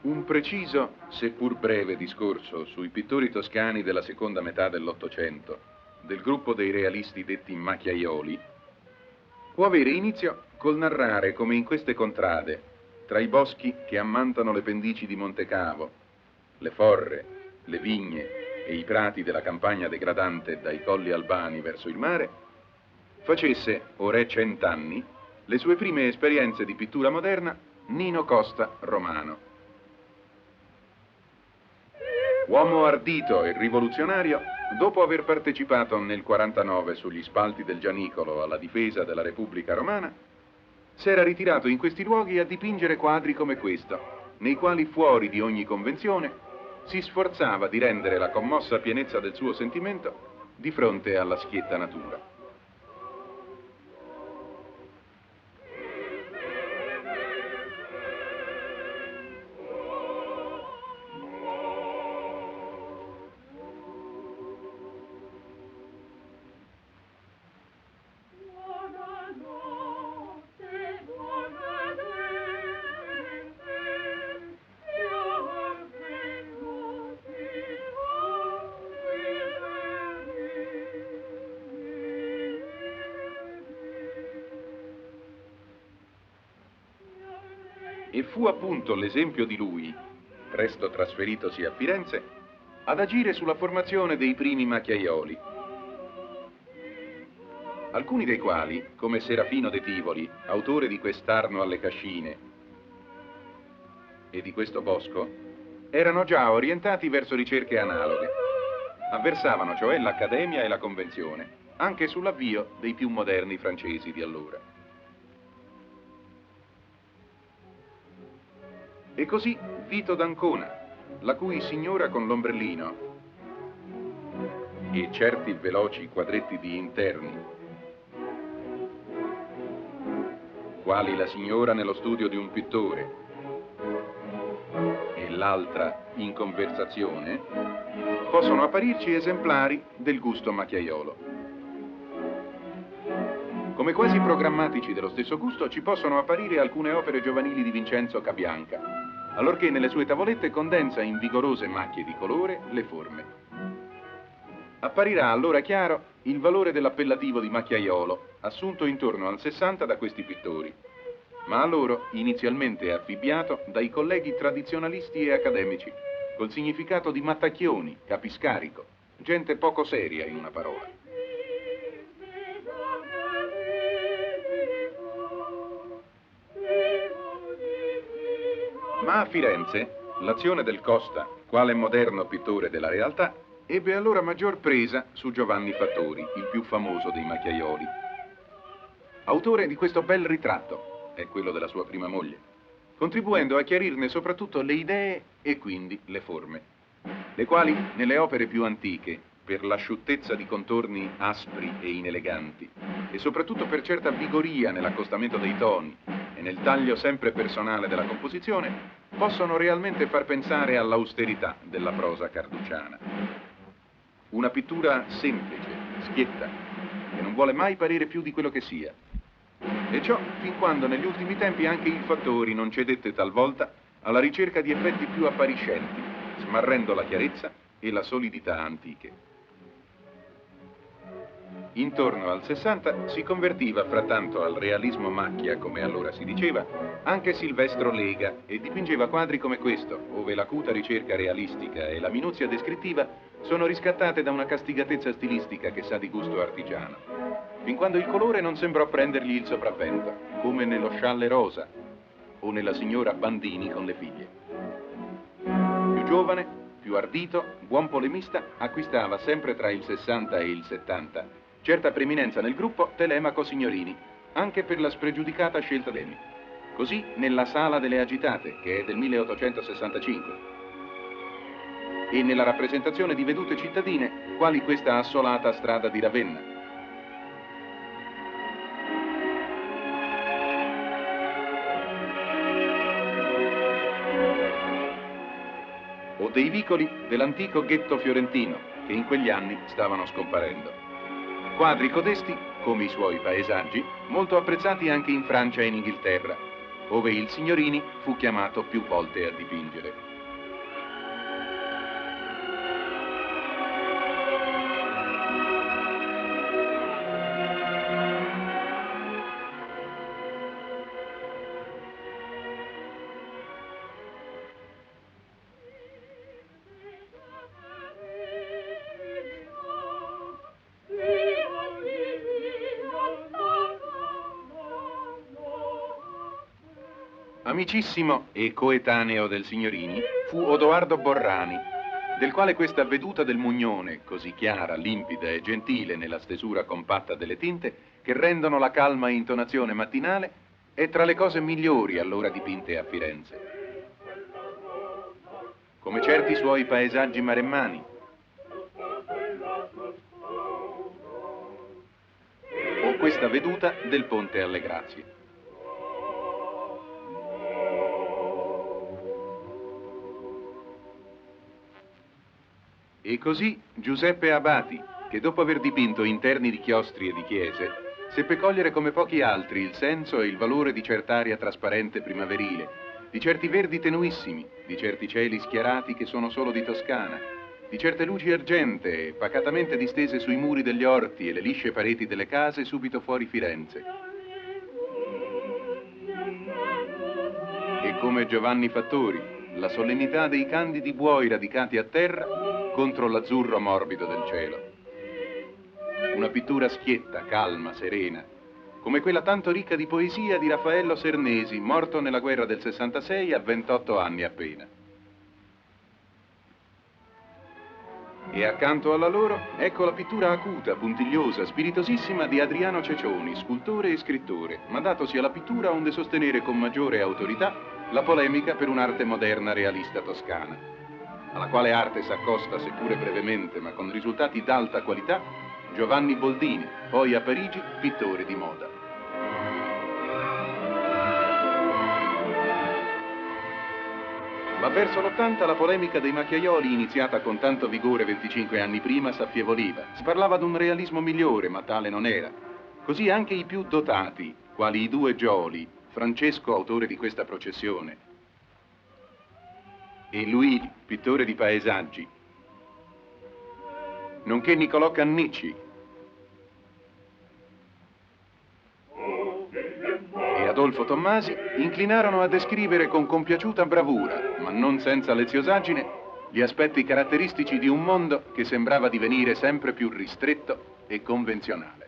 Un preciso, seppur breve, discorso sui pittori toscani della seconda metà dell'Ottocento, del gruppo dei realisti detti macchiaioli, può avere inizio col narrare come in queste contrade, tra i boschi che ammantano le pendici di Montecavo, le forre, le vigne e i prati della campagna degradante dai colli albani verso il mare, facesse, ora 100 anni, le sue prime esperienze di pittura moderna Nino Costa Romano. Uomo ardito e rivoluzionario, dopo aver partecipato nel 49 sugli spalti del Gianicolo alla difesa della Repubblica Romana, s'era ritirato in questi luoghi a dipingere quadri come questo, nei quali fuori di ogni convenzione si sforzava di rendere la commossa pienezza del suo sentimento di fronte alla schietta natura. E fu appunto l'esempio di lui, presto trasferitosi a Firenze, ad agire sulla formazione dei primi macchiaioli, alcuni dei quali, come Serafino de Tivoli, autore di quest'Arno alle Cascine e di questo Bosco, erano già orientati verso ricerche analoghe. Avversavano cioè l'Accademia e la Convenzione, anche sull'avvio dei più moderni francesi di allora. E così Vito d'Ancona, la cui signora con l'ombrellino e certi veloci quadretti di interni, quali la signora nello studio di un pittore e l'altra in conversazione, possono apparirci esemplari del gusto macchiaiolo. Come quasi programmatici dello stesso gusto ci possono apparire alcune opere giovanili di Vincenzo Cabianca, allorché nelle sue tavolette condensa in vigorose macchie di colore le forme. Apparirà allora chiaro il valore dell'appellativo di macchiaiolo, assunto intorno al 60 da questi pittori, ma a loro inizialmente affibbiato dai colleghi tradizionalisti e accademici, col significato di mattacchioni, capiscarico, gente poco seria in una parola. Ma a Firenze, l'azione del Costa, quale moderno pittore della realtà, ebbe allora maggior presa su Giovanni Fattori, il più famoso dei macchiaioli. Autore di questo bel ritratto, è quello della sua prima moglie, contribuendo a chiarirne soprattutto le idee e quindi le forme, le quali nelle opere più antiche, per l'asciuttezza di contorni aspri e ineleganti, e soprattutto per certa vigoria nell'accostamento dei toni e nel taglio sempre personale della composizione, possono realmente far pensare all'austerità della prosa carducciana. Una pittura semplice, schietta, che non vuole mai parere più di quello che sia. E ciò fin quando negli ultimi tempi anche il Fattori non cedette talvolta alla ricerca di effetti più appariscenti, smarrendo la chiarezza e la solidità antiche. Intorno al 60 si convertiva frattanto al realismo macchia, come allora si diceva, anche Silvestro Lega e dipingeva quadri come questo, ove l'acuta ricerca realistica e la minuzia descrittiva sono riscattate da una castigatezza stilistica che sa di gusto artigiano. fin quando il colore non sembrò prendergli il sopravvento, come nello scialle rosa o nella signora Bandini con le figlie. Più giovane, più ardito, buon polemista, acquistava sempre tra il 60 e il 70 certa preeminenza nel gruppo Telemaco Signorini, anche per la spregiudicata scelta d'Emi. Così nella Sala delle Agitate, che è del 1865, e nella rappresentazione di vedute cittadine, quali questa assolata strada di Ravenna. O dei vicoli dell'antico ghetto fiorentino, che in quegli anni stavano scomparendo. Quadri codesti, come i suoi paesaggi, molto apprezzati anche in Francia e in Inghilterra, ove il Signorini fu chiamato più volte a dipingere. Amicissimo e coetaneo del Signorini fu Odoardo Borrani, del quale questa veduta del Mugnone, così chiara, limpida e gentile nella stesura compatta delle tinte, che rendono la calma intonazione mattinale, è tra le cose migliori allora dipinte a Firenze. Come certi suoi paesaggi maremmani, o questa veduta del Ponte alle Grazie. E così Giuseppe Abati, che dopo aver dipinto interni di chiostri e di chiese, seppe cogliere come pochi altri il senso e il valore di cert'aria trasparente primaverile, di certi verdi tenuissimi, di certi cieli schiarati che sono solo di Toscana, di certe luci argentee pacatamente distese sui muri degli orti e le lisce pareti delle case subito fuori Firenze. E come Giovanni Fattori, la solennità dei candidi buoi radicati a terra contro l'azzurro morbido del cielo. Una pittura schietta, calma, serena, come quella tanto ricca di poesia di Raffaello Cernesi, morto nella guerra del 66 a 28 anni appena. E accanto alla loro, ecco la pittura acuta, puntigliosa, spiritosissima di Adriano Cecioni, scultore e scrittore, ma datosi alla pittura onde sostenere con maggiore autorità la polemica per un'arte moderna realista toscana, alla quale arte s'accosta, seppure brevemente, ma con risultati d'alta qualità, Giovanni Boldini, poi a Parigi pittore di moda. Ma verso l'80 la polemica dei macchiaioli, iniziata con tanto vigore 25 anni prima, s'affieoliva. Si parlava d'un realismo migliore, ma tale non era. Così anche i più dotati, quali i due Gioli, Francesco, autore di questa processione, e Luigi, pittore di paesaggi, nonché Niccolò Cannicci e Adolfo Tommasi, inclinarono a descrivere con compiaciuta bravura, ma non senza leziosaggine, gli aspetti caratteristici di un mondo che sembrava divenire sempre più ristretto e convenzionale.